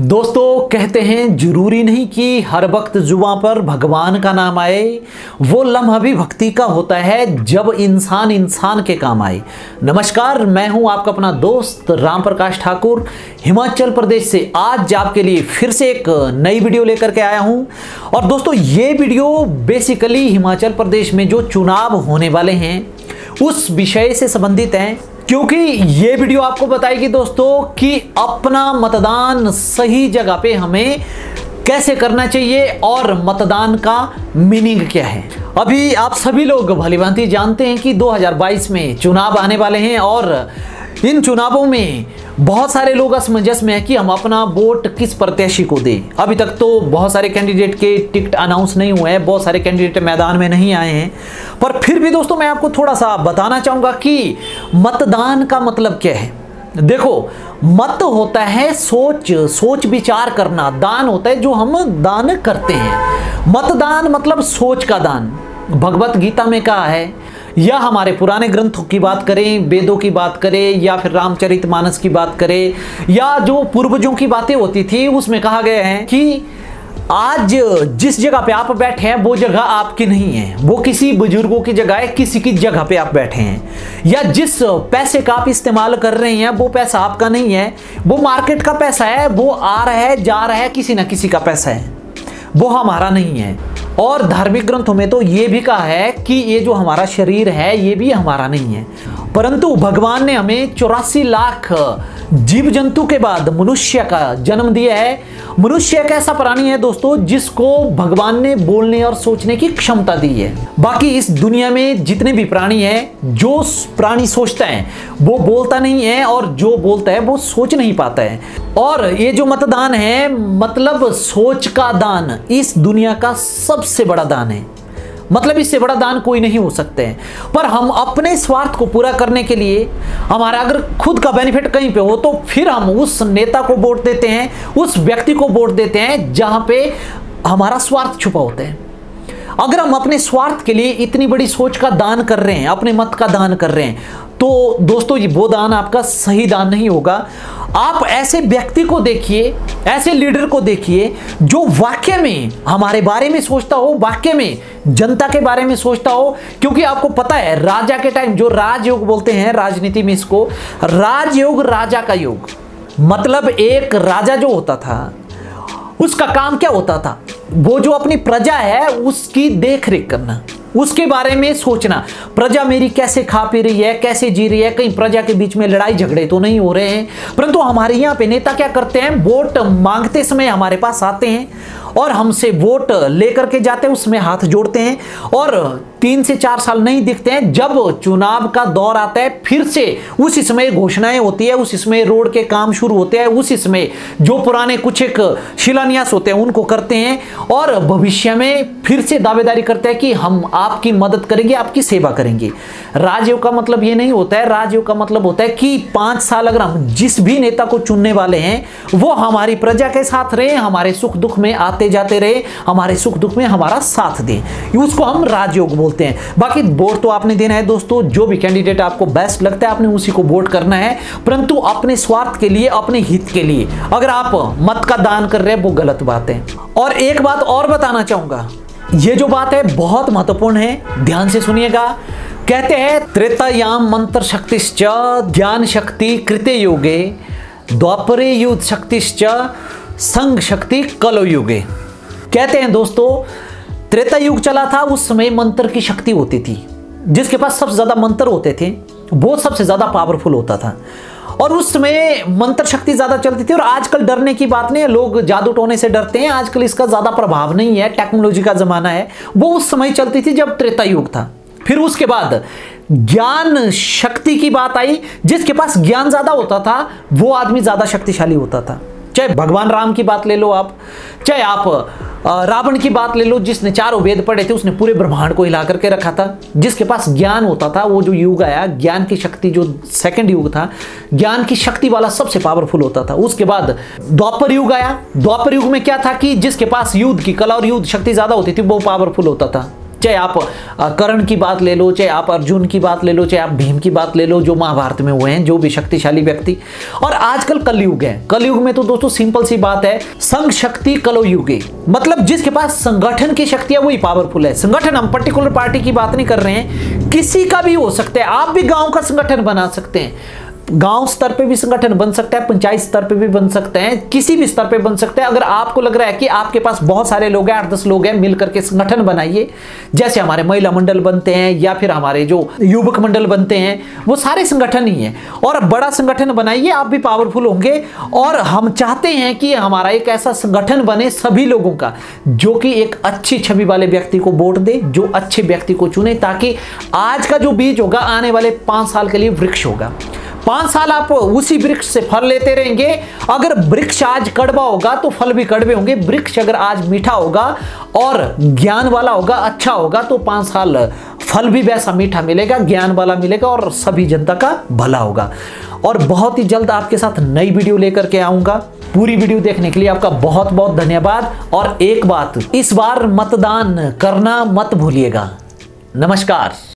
दोस्तों कहते हैं जरूरी नहीं कि हर वक्त जुबां पर भगवान का नाम आए, वो लम्हा भी भक्ति का होता है जब इंसान इंसान के काम आए। नमस्कार, मैं हूं आपका अपना दोस्त राम प्रकाश ठाकुर हिमाचल प्रदेश से। आज आपके लिए फिर से एक नई वीडियो लेकर के आया हूं। और दोस्तों ये वीडियो बेसिकली हिमाचल प्रदेश में जो चुनाव होने वाले हैं उस विषय से संबंधित है, क्योंकि ये वीडियो आपको बताएगी दोस्तों कि अपना मतदान सही जगह पे हमें कैसे करना चाहिए और मतदान का मीनिंग क्या है। अभी आप सभी लोग भलीभांति जानते हैं कि 2022 में चुनाव आने वाले हैं और इन चुनावों में बहुत सारे लोग असमंजस में है कि हम अपना वोट किस प्रत्याशी को दें। अभी तक तो बहुत सारे कैंडिडेट के टिकट अनाउंस नहीं हुए हैं, बहुत सारे कैंडिडेट मैदान में नहीं आए हैं, पर फिर भी दोस्तों मैं आपको थोड़ा सा बताना चाहूँगा कि मतदान का मतलब क्या है। देखो, मत होता है सोच विचार करना, दान होता है जो हम दान करते हैं। मतदान मतलब सोच का दान। भगवत गीता में कहा है, या हमारे पुराने ग्रंथों की बात करें, वेदों की बात करें, या फिर रामचरितमानस की बात करें, या जो पूर्वजों की बातें होती थी उसमें कहा गया है कि आज जिस जगह पे आप बैठे हैं वो जगह आपकी नहीं है, वो किसी बुजुर्गों की जगह है, किसी की जगह पे आप बैठे हैं। या जिस पैसे का आप इस्तेमाल कर रहे हैं वो पैसा आपका नहीं है, वो मार्केट का पैसा है, वो आ रहा है जा रहा है, किसी ना किसी का पैसा है, वो हमारा नहीं है। और धार्मिक ग्रंथों में तो ये भी कहा है कि ये जो हमारा शरीर है ये भी हमारा नहीं है। परंतु भगवान ने हमें 84 लाख जीव जंतु के बाद मनुष्य का जन्म दिया है। मनुष्य एक ऐसा प्राणी है दोस्तों जिसको भगवान ने बोलने और सोचने की क्षमता दी है। बाकी इस दुनिया में जितने भी प्राणी हैं, जो प्राणी सोचता है वो बोलता नहीं है, और जो बोलता है वो सोच नहीं पाता है। और ये जो मतदान है मतलब सोच का दान इस दुनिया का सबसे बड़ा दान है। मतलब इससे बड़ा दान कोई नहीं हो सकते हैं। पर हम अपने स्वार्थ को पूरा करने के लिए, हमारा अगर खुद का बेनिफिट कहीं पे हो तो फिर हम उस नेता को वोट देते हैं, उस व्यक्ति को वोट देते हैं जहां पे हमारा स्वार्थ छुपा होता है। अगर हम अपने स्वार्थ के लिए इतनी बड़ी सोच का दान कर रहे हैं, अपने मत का दान कर रहे हैं, तो दोस्तों ये वो दान आपका सही दान नहीं होगा। आप ऐसे व्यक्ति को देखिए, ऐसे लीडर को देखिए जो वाकई में हमारे बारे में सोचता हो, वाकई में जनता के बारे में सोचता हो। क्योंकि आपको पता है राजा के टाइम जो राजयोग बोलते हैं राजनीति में, इसको राजयोग, राजा का योग, मतलब एक राजा जो होता था उसका काम क्या होता था, वो जो अपनी प्रजा है उसकी देख रेख करना, उसके बारे में सोचना, प्रजा मेरी कैसे खा पी रही है, कैसे जी रही है, कहीं प्रजा के बीच में लड़ाई झगड़े तो नहीं हो रहे हैं। परंतु हमारे यहाँ पे नेता क्या करते हैं, वोट मांगते समय हमारे पास आते हैं और हमसे वोट लेकर के जाते हैं, उसमें हाथ जोड़ते हैं और 3 से 4 साल नहीं दिखते हैं। जब चुनाव का दौर आता है फिर से उसी समय घोषणाएं होती है, उसी समय रोड के काम शुरू होते हैं, उसी समय जो पुराने कुछ एक शिलान्यास होते हैं उनको करते हैं और भविष्य में फिर से दावेदारी करते हैं कि हम आपकी मदद करेंगे, आपकी सेवा करेंगे। राजयोग का मतलब ये नहीं होता है। राजयोग का मतलब होता है कि 5 साल अगर हम जिस भी नेता को चुनने वाले हैं वो हमारी प्रजा के साथ रहे, हमारे सुख दुख में आते जाते रहे, हमारे सुख दुख में हमारा साथ दें, उसको हम राजयोग बोलते हैं। बाकी वोट तो आपने देना है दोस्तों, जो भी कैंडिडेट आपको बेस्ट लगता है आपने उसी को वोट करना है, परंतु अपने स्वार्थ के लिए, अपने हित के लिए अगर आप मत का दान कर रहे हैं वो गलत बात है। और एक बात और बताना चाहूंगा, ये जो बात है बहुत महत्वपूर्ण है, ध्यान से सुनिएगा। कहते हैं त्रेतायाम मंत्र शक्तिश्च ज्ञान शक्ति कृते योगे द्वापरे युद्ध शक्तिश्च संग शक्ति कलो युगे। कहते हैं दोस्तों त्रेता युग चला था, उस समय मंत्र की शक्ति होती थी, जिसके पास सबसे ज्यादा मंत्र होते थे वो सबसे ज्यादा पावरफुल होता था और उस समय मंत्र शक्ति ज्यादा चलती थी। और आजकल डरने की बात नहीं है, लोग जादू टोने से डरते हैं, आजकल इसका ज्यादा प्रभाव नहीं है, टेक्नोलॉजी का जमाना है। वो उस समय चलती थी जब त्रेता युग था। फिर उसके बाद ज्ञान शक्ति की बात आई, जिसके पास ज्ञान ज्यादा होता था वो आदमी ज्यादा शक्तिशाली होता था। चाहे भगवान राम की बात ले लो आप, चाहे आप रावण की बात ले लो जिसने 4 वेद पढ़े थे, उसने पूरे ब्रह्मांड को हिला करके रखा था। जिसके पास ज्ञान होता था, वो जो युग आया ज्ञान की शक्ति, जो सेकंड युग था ज्ञान की शक्ति वाला सबसे पावरफुल होता था। उसके बाद द्वापर युग आया। द्वापर युग में क्या था कि जिसके पास युद्ध की कला और युद्ध शक्ति ज्यादा होती थी वो पावरफुल होता था। चाहे आप कर्ण की बात ले लो, चाहे आप अर्जुन की बात ले लो, चाहे आप भीम की बात ले लो, जो महाभारत में हुए हैं, जो भी शक्तिशाली व्यक्ति। और आजकल कलयुग है, कलयुग में तो दोस्तों सिंपल सी बात है, संघ शक्ति कलो युगे, मतलब जिसके पास संगठन की शक्ति है वही पावरफुल है। संगठन, हम पर्टिकुलर पार्टी की बात नहीं कर रहे हैं, किसी का भी हो सकता है। आप भी गांव का संगठन बना सकते हैं, गांव स्तर पे भी संगठन बन सकता है, पंचायत स्तर पे भी बन सकते हैं, किसी भी स्तर पे बन सकते हैं। अगर आपको लग रहा है कि आपके पास बहुत सारे लोग हैं, 8-10 लोग हैं, मिलकर के संगठन बनाइए, जैसे हमारे महिला मंडल बनते हैं या फिर हमारे जो युवक मंडल बनते हैं, वो सारे संगठन ही हैं। और बड़ा संगठन बनाइए, आप भी पावरफुल होंगे। और हम चाहते हैं कि हमारा एक ऐसा संगठन बने सभी लोगों का, जो कि एक अच्छी छवि वाले व्यक्ति को वोट दे, जो अच्छे व्यक्ति को चुने, ताकि आज का जो बीज होगा आने वाले 5 साल के लिए वृक्ष होगा। 5 साल आप उसी वृक्ष से फल लेते रहेंगे। अगर वृक्ष आज कड़वा होगा तो फल भी कड़वे होंगे। वृक्ष अगर आज मीठा होगा और ज्ञान वाला होगा, अच्छा होगा, तो 5 साल फल भी वैसा मीठा मिलेगा, ज्ञान वाला मिलेगा और सभी जनता का भला होगा। और बहुत ही जल्द आपके साथ नई वीडियो लेकर के आऊंगा। पूरी वीडियो देखने के लिए आपका बहुत बहुत धन्यवाद। और एक बात, इस बार मतदान करना मत भूलिएगा। नमस्कार।